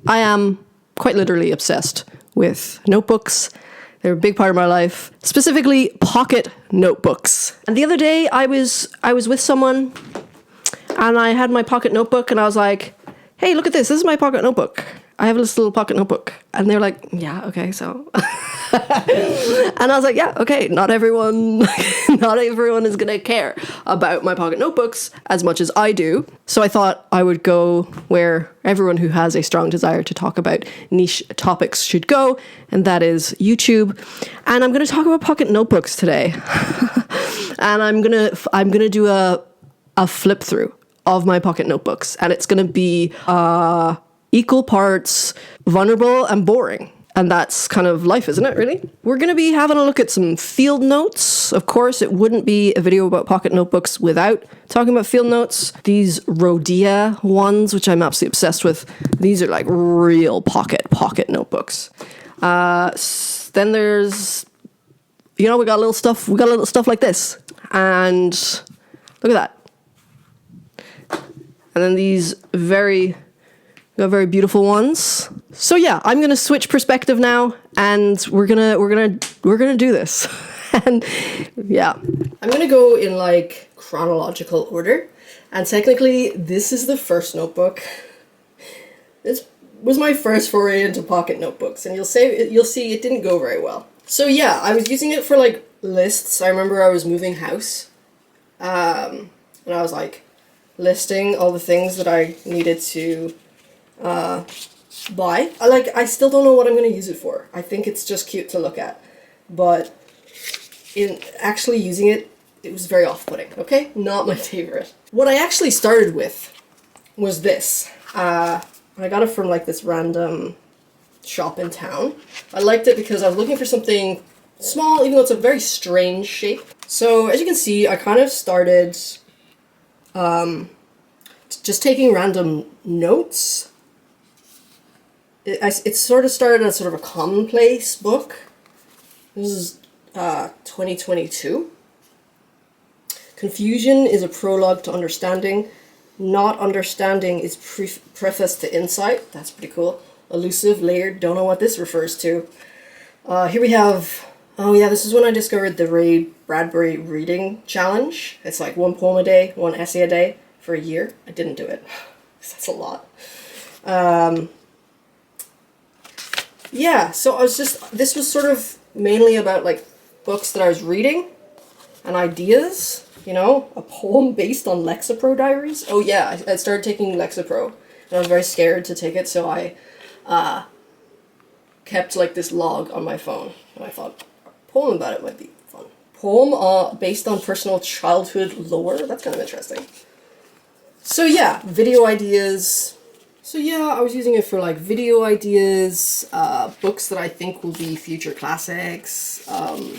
I am quite literally obsessed with notebooks. They're a big part of my life, specifically pocket notebooks. And the other day I was with someone and I had my pocket notebook and I was like, hey, look at this. This is my pocket notebook. I have this little pocket notebook. And they were like, yeah, okay, so. And I was like, yeah, okay, not everyone is going to care about my pocket notebooks as much as I do. So I thought I would go where everyone who has a strong desire to talk about niche topics should go, and that is YouTube. And I'm going to talk about pocket notebooks today. And I'm going to do a flip through of my pocket notebooks, and it's going to be equal parts vulnerable and boring. And that's kind of life, isn't it, really? We're going to be having a look at some field notes. Of course, it wouldn't be a video about pocket notebooks without talking about field notes. These Rhodia ones, which I'm absolutely obsessed with, these are like real pocket notebooks. Then there's, we got little stuff like this. And look at that. And then these very beautiful ones. So yeah, I'm gonna switch perspective now, and we're gonna do this. And yeah, I'm gonna go in like chronological order. And technically, this is the first notebook. This was my first foray into pocket notebooks, and you'll see it didn't go very well. So yeah, I was using it for like lists. I remember I was moving house, and I was like listing all the things that I needed to buy. I still don't know what I'm going to use it for. I think it's just cute to look at, but in actually using it, it was very off-putting, okay? Not my favorite. What I actually started with was this. I got it from like this random shop in town. I liked it because I was looking for something small, even though it's a very strange shape. So as you can see, I kind of started just taking random notes. It sort of started as sort of a commonplace book. This is 2022. Confusion is a prologue to understanding. Not understanding is preface to insight. That's pretty cool. Elusive, layered, don't know what this refers to. Here we have, oh yeah, this is when I discovered the Ray Bradbury reading challenge. It's like 1 poem a day, 1 essay a day for a year. I didn't do it. That's a lot. Yeah, so this was sort of mainly about like books that I was reading and ideas, a poem based on Lexapro diaries. Oh yeah, I started taking Lexapro and I was very scared to take it, so I kept like this log on my phone, and I thought a poem about it might be fun. Poem based on personal childhood lore, that's kind of interesting. So yeah, video ideas. So yeah, I was using it for like video ideas, books that I think will be future classics. I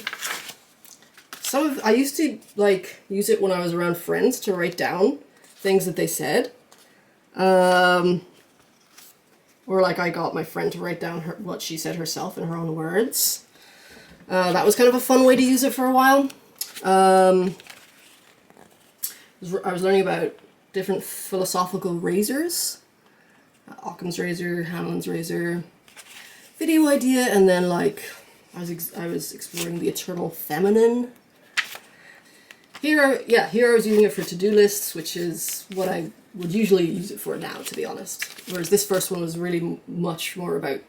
used to like use it when I was around friends to write down things that they said. Or like I got my friend to write down what she said herself in her own words. That was kind of a fun way to use it for a while. I was learning about different philosophical razors. Occam's razor, Hamlin's razor, video idea, and then like I was exploring the eternal feminine. Here I was using it for to-do lists, which is what I would usually use it for now, to be honest. Whereas this first one was really much more about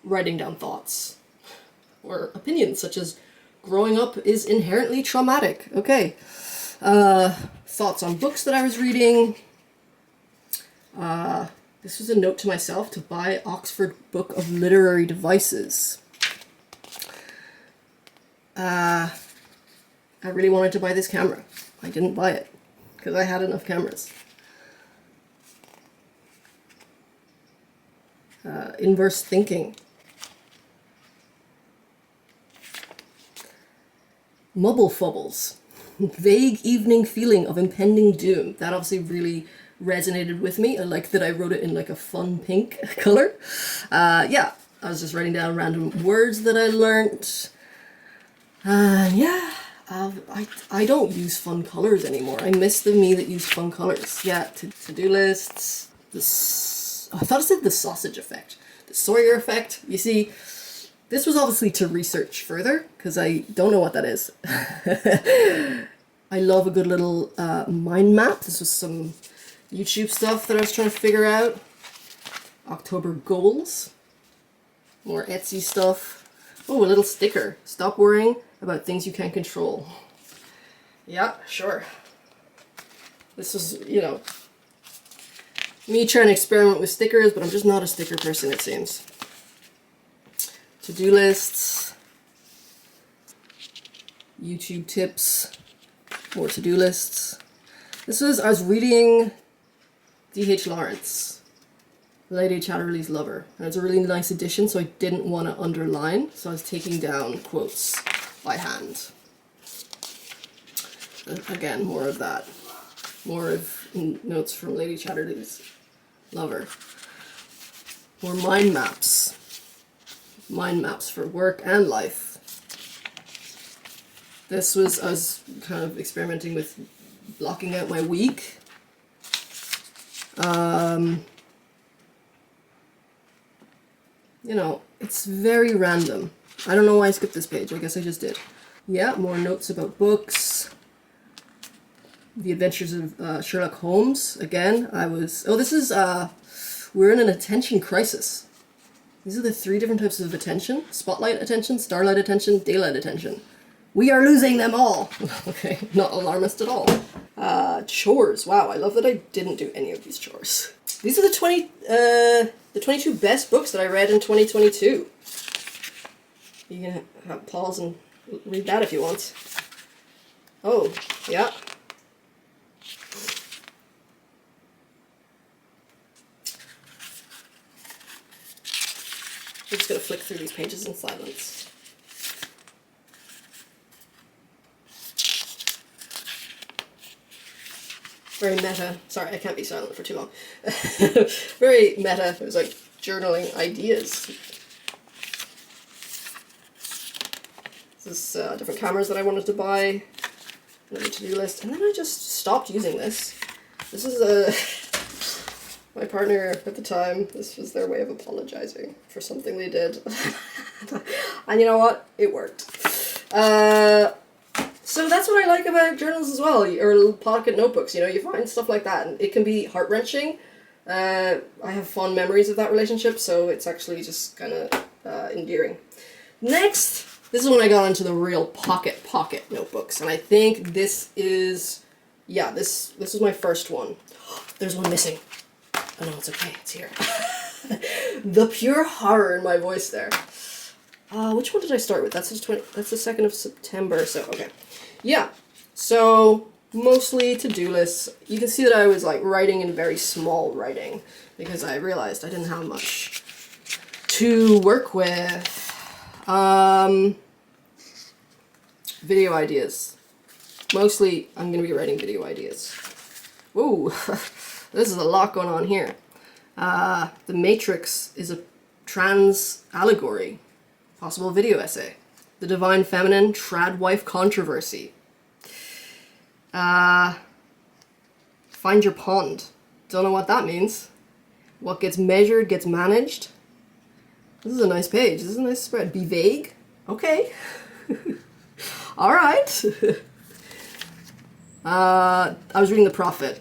writing down thoughts or opinions, such as growing up is inherently traumatic. Okay, thoughts on books that I was reading. This was a note to myself to buy Oxford Book of Literary Devices. I really wanted to buy this camera. I didn't buy it because I had enough cameras. Inverse thinking. Mubble fubbles. Vague evening feeling of impending doom. That obviously really resonated with me. I like that I wrote it in like a fun pink color. Yeah, I was just writing down random words that I learnt. Yeah, I don't use fun colors anymore. I miss the me that used fun colors. Yeah, to-do lists. This I thought it said the sausage effect. The Sawyer effect. You see, this was obviously to research further, because I don't know what that is. I love a good little mind map. This was some YouTube stuff that I was trying to figure out. October goals. More Etsy stuff. Oh, a little sticker. Stop worrying about things you can't control. Yeah, sure. This was, you know, me trying to experiment with stickers, but I'm just not a sticker person, it seems. To-do lists. YouTube tips. More to-do lists. This was, I was reading D.H. Lawrence, Lady Chatterley's Lover. And it's a really nice edition, so I didn't want to underline, so I was taking down quotes by hand. And again, more of that. More of notes from Lady Chatterley's Lover. More mind maps. Mind maps for work and life. This was, I was kind of experimenting with blocking out my week. You know, it's very random. I don't know why I skipped this page. I guess I just did. Yeah, more notes about books. The Adventures of Sherlock Holmes. Again, I was... Oh, this is... we're in an attention crisis. These are the 3 different types of attention. Spotlight attention, starlight attention, daylight attention. We are losing them all. Okay, not alarmist at all. Chores. Wow, I love that I didn't do any of these chores. These are the 22 best books that I read in 2022. You can pause and read that if you want. Oh, yeah. I'm just going to flick through these pages in silence. Very meta. Sorry, I can't be silent for too long. Very meta. It was like journaling ideas. This is different cameras that I wanted to buy. Another to-do list. And then I just stopped using this. This is my partner at the time. This was their way of apologizing for something they did. And you know what? It worked. So that's what I like about journals as well, or pocket notebooks. You know, you find stuff like that, and it can be heart-wrenching. I have fond memories of that relationship, so it's actually just kind of endearing. Next, this is when I got into the real pocket notebooks, and I think this is, yeah, this is my first one. There's one missing. Oh no, it's okay, it's here. The pure horror in my voice there. Which one did I start with? That's the 2nd of September, so okay. Yeah, so mostly to-do lists. You can see that I was like writing in very small writing because I realized I didn't have much to work with. Video ideas. Mostly I'm going to be writing video ideas. Ooh, this is a lot going on here. The Matrix is a trans allegory. Possible video essay. The Divine Feminine Trad Wife Controversy. Find Your Pond. Don't know what that means. What gets measured gets managed. This is a nice page. This is a nice spread. Be vague. Okay. Alright. I was reading The Prophet.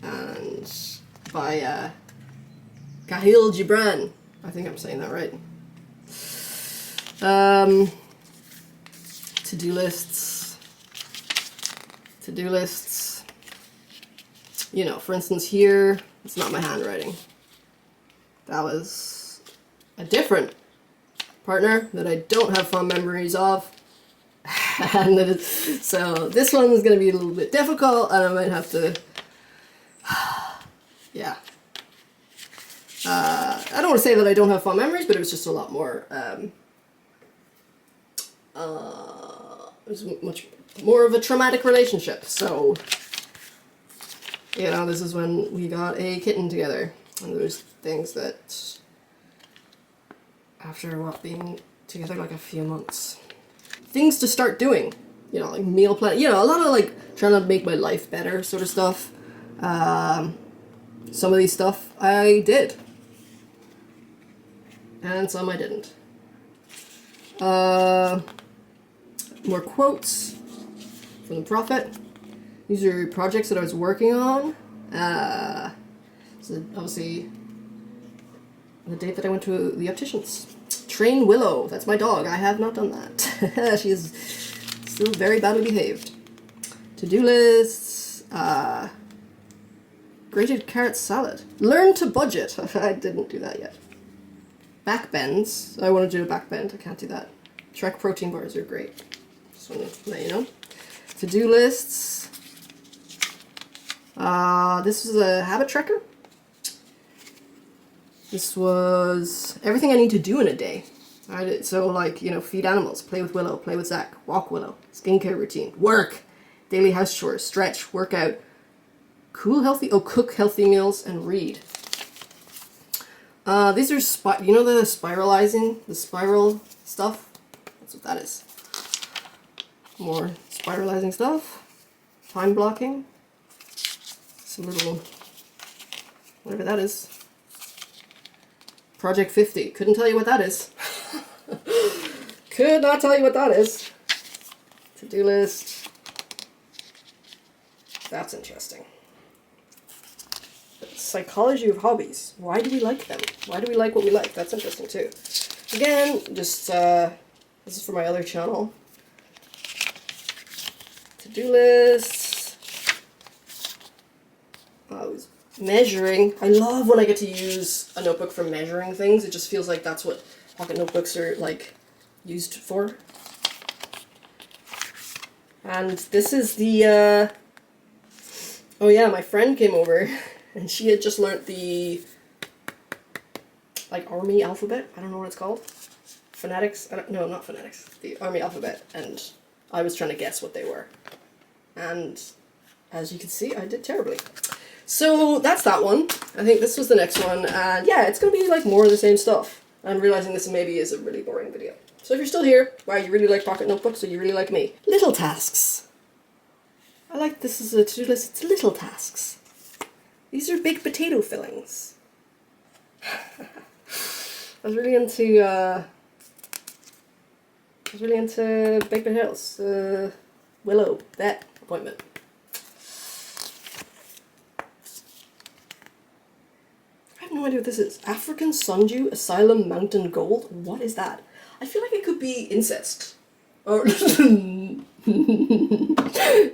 And by Kahlil Gibran. I think I'm saying that right. To-do lists. To-do lists. You know, for instance here, it's not my handwriting. That was a different partner that I don't have fond memories of. And that is, so this one is going to be a little bit difficult, and I might have to, yeah. I don't want to say that I don't have fond memories, but it was just a lot more, it was much more of a traumatic relationship, so, you know, this is when we got a kitten together, and there's things that, after what, being together like a few months, things to start doing, you know, like meal plan, you know, a lot of like trying to make my life better sort of stuff, Some of these stuff I did. And some I didn't. More quotes from the Prophet. These are projects that I was working on. So obviously the date that I went to the opticians. Train Willow. That's my dog. I have not done that. She is still very badly behaved. To-do lists. Grated carrot salad. Learn to budget. I didn't do that yet. Backbends. I want to do a backbend. I can't do that. Trek protein bars are great. Just want to let you know. To-do lists. This was a habit tracker. This was everything I need to do in a day. So like, you know, feed animals, play with Willow, play with Zach, walk Willow, skincare routine, work, daily house chores, stretch, workout, cook healthy meals, and read. These are, you know, the spiral stuff? That's what that is. More spiralizing stuff. Time blocking. Some little, whatever that is. Project 50. Couldn't tell you what that is. Could not tell you what that is. To-do list. That's interesting. Psychology of hobbies. Why do we like them? Why do we like what we like? That's interesting too. Again, just, this is for my other channel. To-do lists. I was measuring. I love when I get to use a notebook for measuring things. It just feels like that's what pocket notebooks are, like, used for. And this is the, oh yeah, my friend came over. And she had just learnt the, like, army alphabet. I don't know what it's called. Phonetics? No, not phonetics. The army alphabet. And I was trying to guess what they were. And as you can see, I did terribly. So that's that one. I think this was the next one. And yeah, it's going to be like more of the same stuff. I'm realizing this maybe is a really boring video. So if you're still here, wow, you really like pocket notebooks, or you really like me. Little tasks. I like this as a to-do list. It's little tasks. These are baked potato fillings. I was really into baked potatoes. Willow, vet appointment. I have no idea what this is. African Sundew Asylum Mountain Gold? What is that? I feel like it could be incest. Or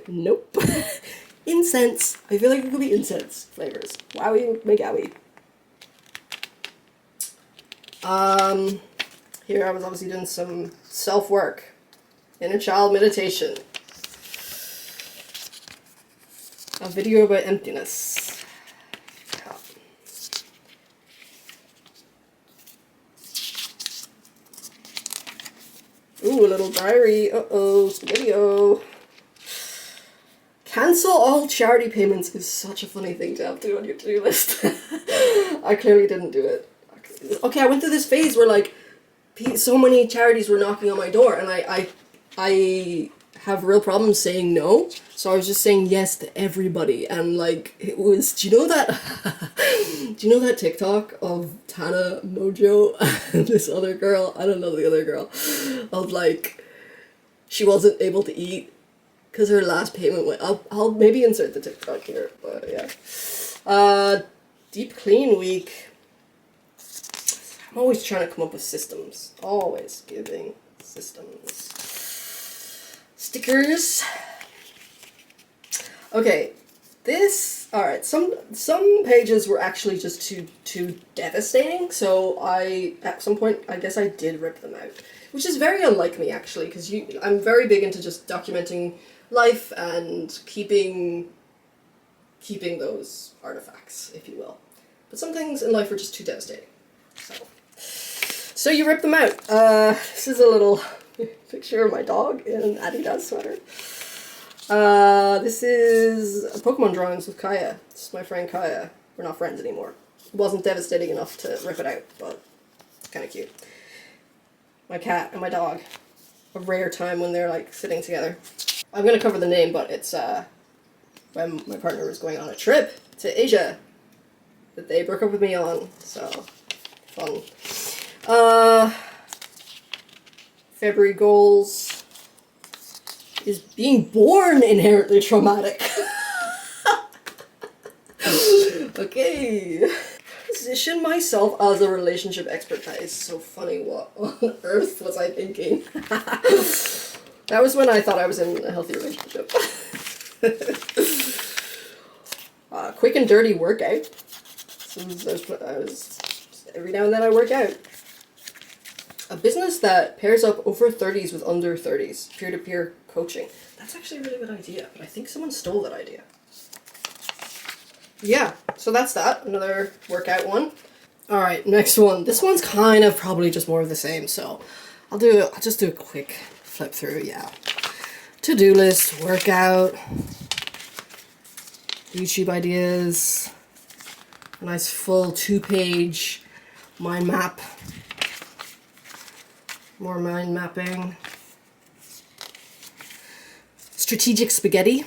nope. Incense. I feel like it could be incense flavors. Wowie McGowie. Here I was obviously doing some self-work. Inner child meditation. A video about emptiness. Yeah. Ooh, a little diary. Uh-oh, spaghetti-o. Cancel all charity payments is such a funny thing to have to do on your to-do list. I clearly didn't do it. Okay, I went through this phase where, like, so many charities were knocking on my door, and I have real problems saying no, so I was just saying yes to everybody, and, like, it was, do you know that TikTok of Tana Mojo and this other girl, I don't know the other girl, of, like, she wasn't able to eat because her last payment went, I'll maybe insert the TikTok here, but yeah. Deep clean week. I'm always trying to come up with systems. Always giving systems. Stickers. Okay, this, alright, some pages were actually just too devastating, so at some point, I guess I did rip them out. Which is very unlike me, actually, because I'm very big into just documenting life and keeping those artifacts, if you will. But some things in life are just too devastating. So you rip them out. This is a little picture of my dog in an Adidas sweater. This is a Pokemon drawings with Kaya. This is my friend Kaya. We're not friends anymore. It wasn't devastating enough to rip it out, but it's kind of cute. My cat and my dog. A rare time when they're, like, sitting together. I'm going to cover the name, but it's when my partner was going on a trip to Asia. that they broke up with me on. So, fun. February goals is being born inherently traumatic. Okay. Position myself as a relationship expert. That is so funny. What on earth was I thinking? That was when I thought I was in a healthy relationship. Quick and dirty workout. So I was every now and then I work out. A business that pairs up over 30s with under 30s. Peer-to-peer coaching. That's actually a really good idea, but I think someone stole that idea. Yeah, so that's that. Another workout one. Alright, next one. This one's kind of probably just more of the same, so I'll just do a quick flip through, yeah. To-do list, workout, YouTube ideas, a nice full 2-page mind map, more mind mapping, strategic spaghetti.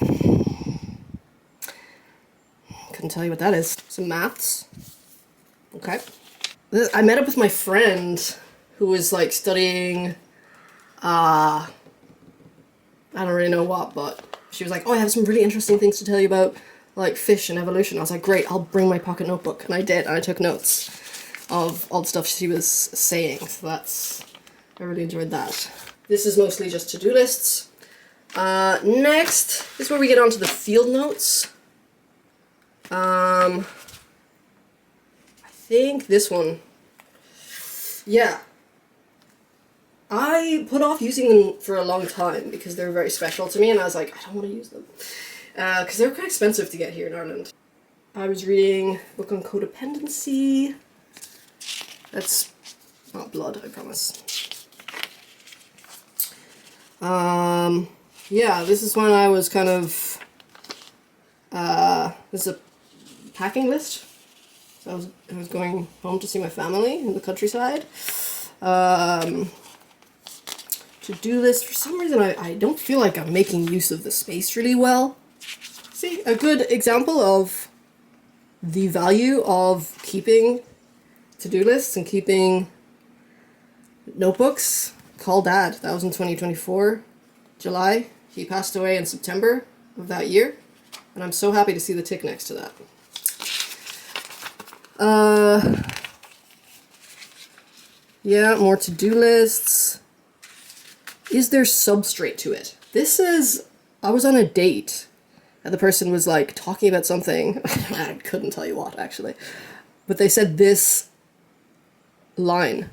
Couldn't tell you what that is. Some maths. Okay. I met up with my friend who was like studying, I don't really know what, but she was like, oh, I have some really interesting things to tell you about like fish and evolution. I was like, great, I'll bring my pocket notebook. And I did, and I took notes of all the stuff she was saying. So I really enjoyed that. This is mostly just to-do lists. Next is where we get onto the field notes. I think this one. Yeah. I put off using them for a long time because they're very special to me, and I was like, I don't want to use them. Because they're quite expensive to get here in Ireland. I was reading a book on codependency. That's not blood, I promise. Yeah, this is when I was kind of, this is a packing list. So I was going home to see my family in the countryside. To-do list, for some reason I don't feel like I'm making use of the space really well. See, a good example of the value of keeping to-do lists and keeping notebooks. Call Dad, that was in 2024, July. He passed away in September of that year, and I'm so happy to see the tick next to that. Yeah, more to-do lists. Is there substrate to it? This is, I was on a date, and the person was like talking about something. I couldn't tell you what, actually. But they said this line.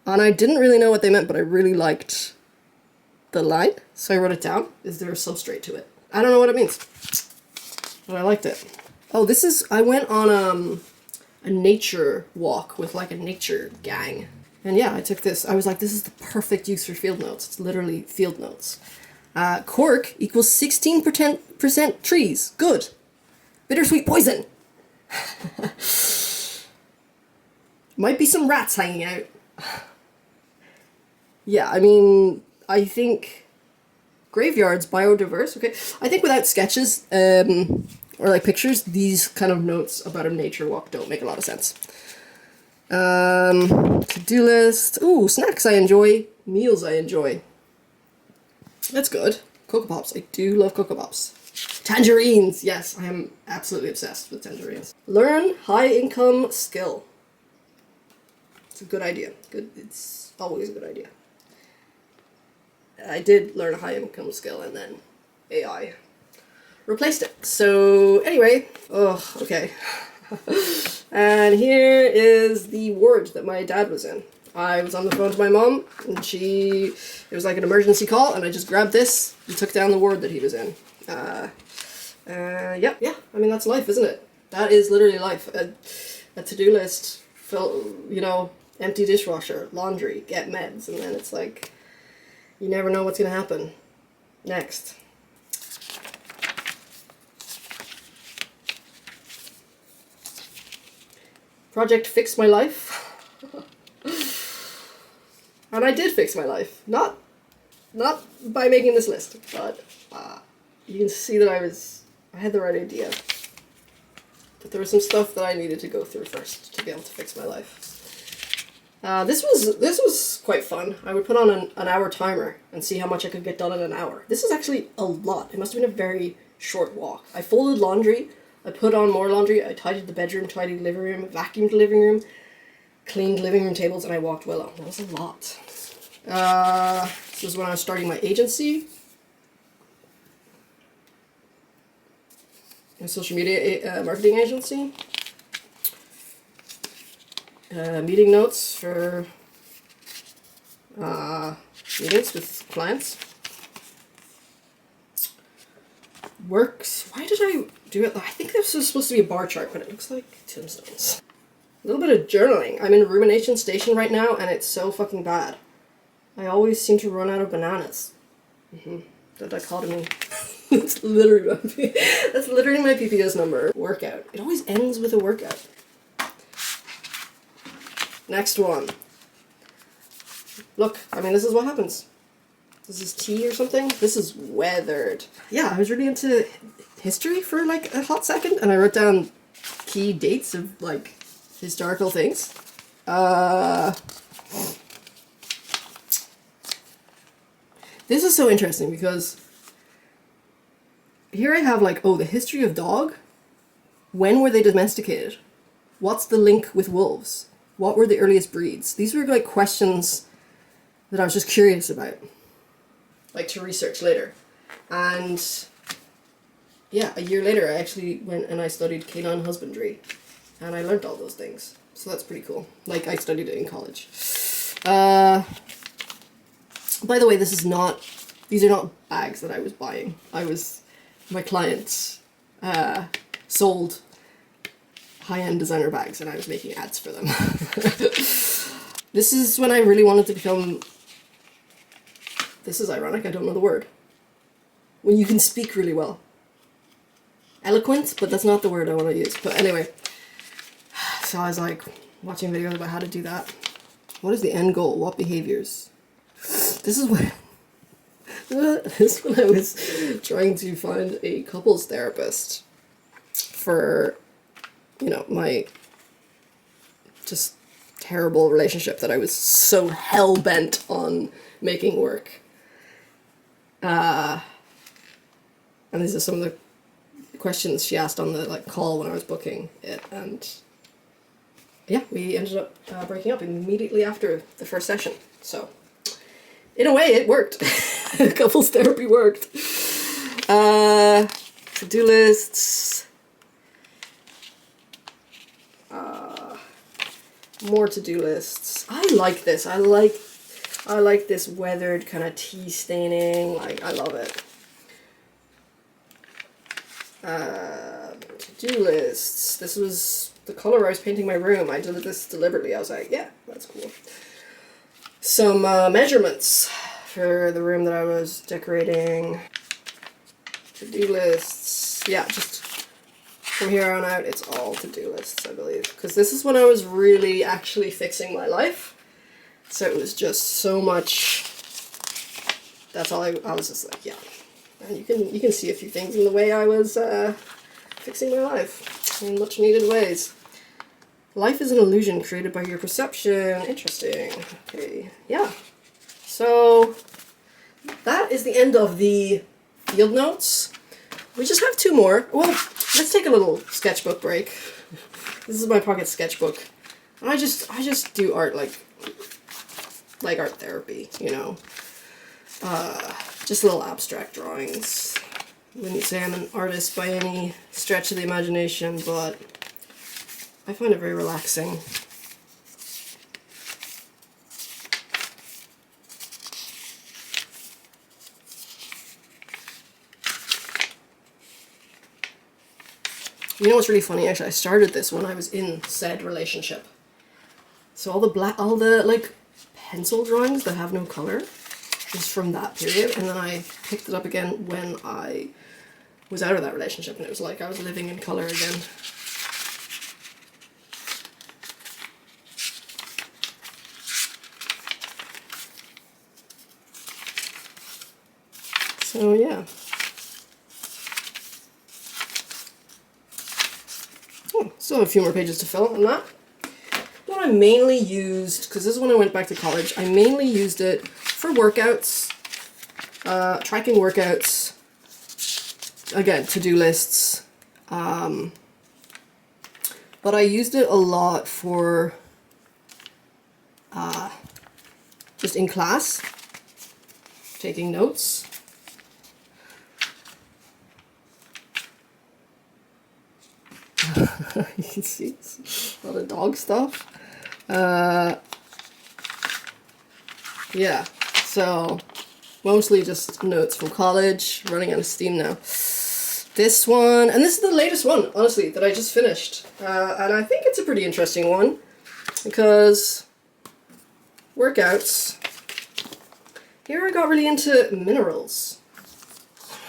And I didn't really know what they meant, but I really liked the line, so I wrote it down. Is there a substrate to it? I don't know what it means, but I liked it. Oh, this is, I went on a nature walk with like a nature gang. And yeah, I took this. I was like, this is the perfect use for field notes. It's literally field notes. Cork equals 16% trees. Good. Bittersweet poison. Might be some rats hanging out. Yeah, I mean, I think graveyards, biodiverse, okay. I think without sketches, or like pictures, these kind of notes about a nature walk don't make a lot of sense. To-do list. Ooh, snacks I enjoy. Meals I enjoy. That's good. Cocoa Pops. I do love Cocoa Pops. Tangerines. Yes, I am absolutely obsessed with tangerines. Learn high income skill. It's a good idea. Good. It's always a good idea. I did learn a high income skill and then AI replaced it. So anyway, okay. And here is the ward that my dad was in. I was on the phone to my mom, and it was like an emergency call, and I just grabbed this and took down the ward that he was in. Yeah, I mean, that's life, isn't it? That is literally life. A to-do list, empty dishwasher, laundry, get meds, and then it's like, you never know what's gonna happen next. Project Fix My Life. And I did fix my life. Not by making this list, but you can see that I had the right idea. But there was some stuff that I needed to go through first to be able to fix my life. This was quite fun. I would put on an hour timer and see how much I could get done in an hour. This is actually a lot. It must have been a very short walk. I folded laundry, I put on more laundry, I tidied the bedroom, tidied the living room, vacuumed the living room, cleaned living room tables, and I walked Willow. That was a lot. This was when I was starting my agency. A social media marketing agency. Meeting notes for meetings with clients. Works. Why did I do it? I think this was supposed to be a bar chart, but it looks like tombstones. A little bit of journaling. I'm in rumination station right now, and it's so fucking bad. I always seem to run out of bananas. The dichotomy. That's literally my PPS number. Workout. It always ends with a workout. Next one. Look, I mean, this is what happens. This is tea or something. This is weathered. Yeah, I was really into history for like a hot second, and I wrote down key dates of like historical things. This is so interesting because here I have like, oh, the history of dog. When were they domesticated? What's the link with wolves? What were the earliest breeds? These were like questions that I was just curious about, like to research later. And yeah, a year later I actually went and I studied canine husbandry, and I learned all those things. So that's pretty cool. Like, I studied it in college. By the way, these are not bags that I was buying. My clients sold high-end designer bags, and I was making ads for them. This is when I really wanted to become, this is ironic, I don't know the word. When you can speak really well. Eloquent, but that's not the word I want to use. But anyway, so I was like watching videos about how to do that. What is the end goal? What behaviors? This is when I was trying to find a couples therapist for, you know, my just terrible relationship that I was so hell-bent on making work. And these are some of the questions she asked on the like call when I was booking it, and yeah, we ended up breaking up immediately after the first session. So in a way it worked. Couples therapy worked. To-do lists. More to-do lists. I like this. I like this weathered kind of tea staining. Like, I love it. To-do lists. This was the color I was painting my room. I did this deliberately. I was like, yeah, that's cool. Some measurements for the room that I was decorating. To-do lists. Yeah, just from here on out, it's all to-do lists, I believe. Because this is when I was really actually fixing my life. So it was just so much. That's all I was just like, yeah. And you can see a few things in the way I was fixing my life in much needed ways. Life is an illusion created by your perception. Interesting. Okay, yeah. So that is the end of the field notes. We just have two more. Well, let's take a little sketchbook break. This is my pocket sketchbook. And I just do art like art therapy, you know. Just little abstract drawings. Wouldn't say I'm an artist by any stretch of the imagination, but I find it very relaxing. You know what's really funny? Actually, I started this when I was in said relationship. So all the like pencil drawings that have no color is from that period, and then I picked it up again when I was out of that relationship, and it was like I was living in color again. So yeah. Oh, Still have a few more pages to fill on that. What I mainly used, because this is when I went back to college, I mainly used it for workouts, tracking workouts, again, to-do lists, but I used it a lot for just in class, taking notes. You can see a lot of dog stuff. Yeah, so mostly just notes from college, running out of steam now. This one, and this is the latest one, honestly, that I just finished. And I think it's a pretty interesting one because workouts. Here I got really into minerals.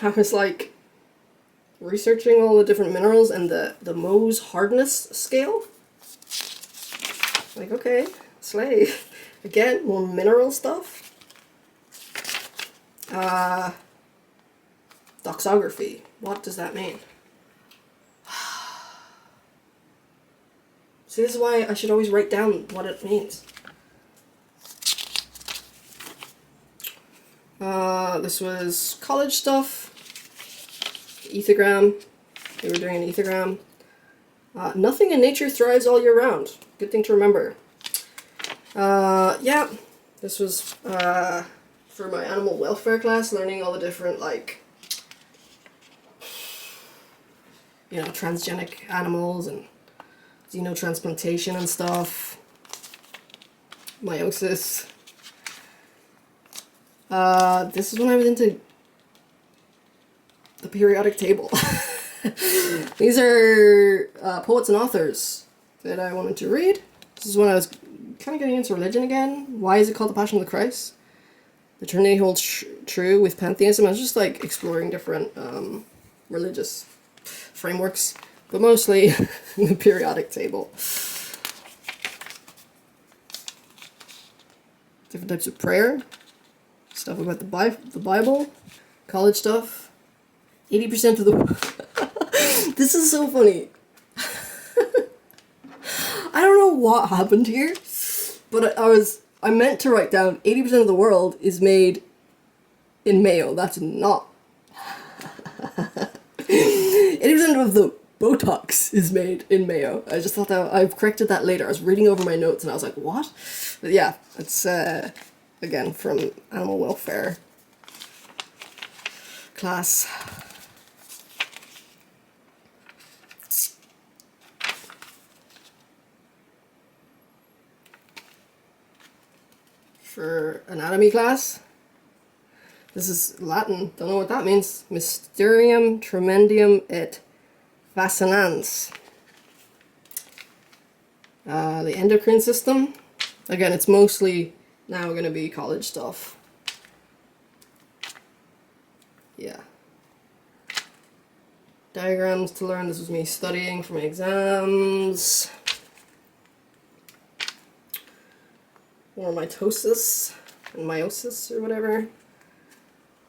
I was like researching all the different minerals and the Mohs hardness scale. Like, okay, slay. Again, more mineral stuff. Doxography. What does that mean? See, this is why I should always write down what it means. This was college stuff. Ethogram. We were doing an ethogram. Nothing in nature thrives all year round. Good thing to remember. Yeah, this was for my animal welfare class, learning all the different, like, you know, transgenic animals and xenotransplantation and stuff. Meiosis. This is when I was into the periodic table. These are poets and authors that I wanted to read. This is when I was kind of getting into religion again. Why is it called the Passion of the Christ? The Trinity holds true with pantheism. I was just like exploring different religious frameworks, but mostly the periodic table. Different types of prayer, stuff about the Bible, college stuff. 80% of the... This is so funny. I don't know what happened here, but I meant to write down 80% of the world is made in Mayo. That's not. 80% of the Botox is made in Mayo. I just thought that I've corrected that later. I was reading over my notes and I was like, what? But yeah, it's again from animal welfare class. For anatomy class. This is Latin, don't know what that means. Mysterium tremendium et fascinans. The endocrine system. Again, it's mostly now going to be college stuff. Yeah. Diagrams to learn. This was me studying for my exams. Or mitosis and meiosis or whatever.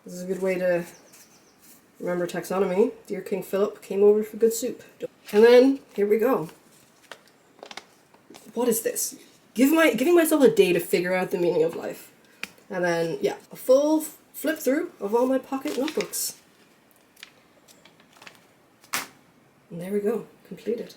This is a good way to remember taxonomy. Dear King Philip came over for good soup. And then, here we go. What is this? Giving myself a day to figure out the meaning of life. And then, yeah, a full flip through of all my pocket notebooks. And there we go, completed.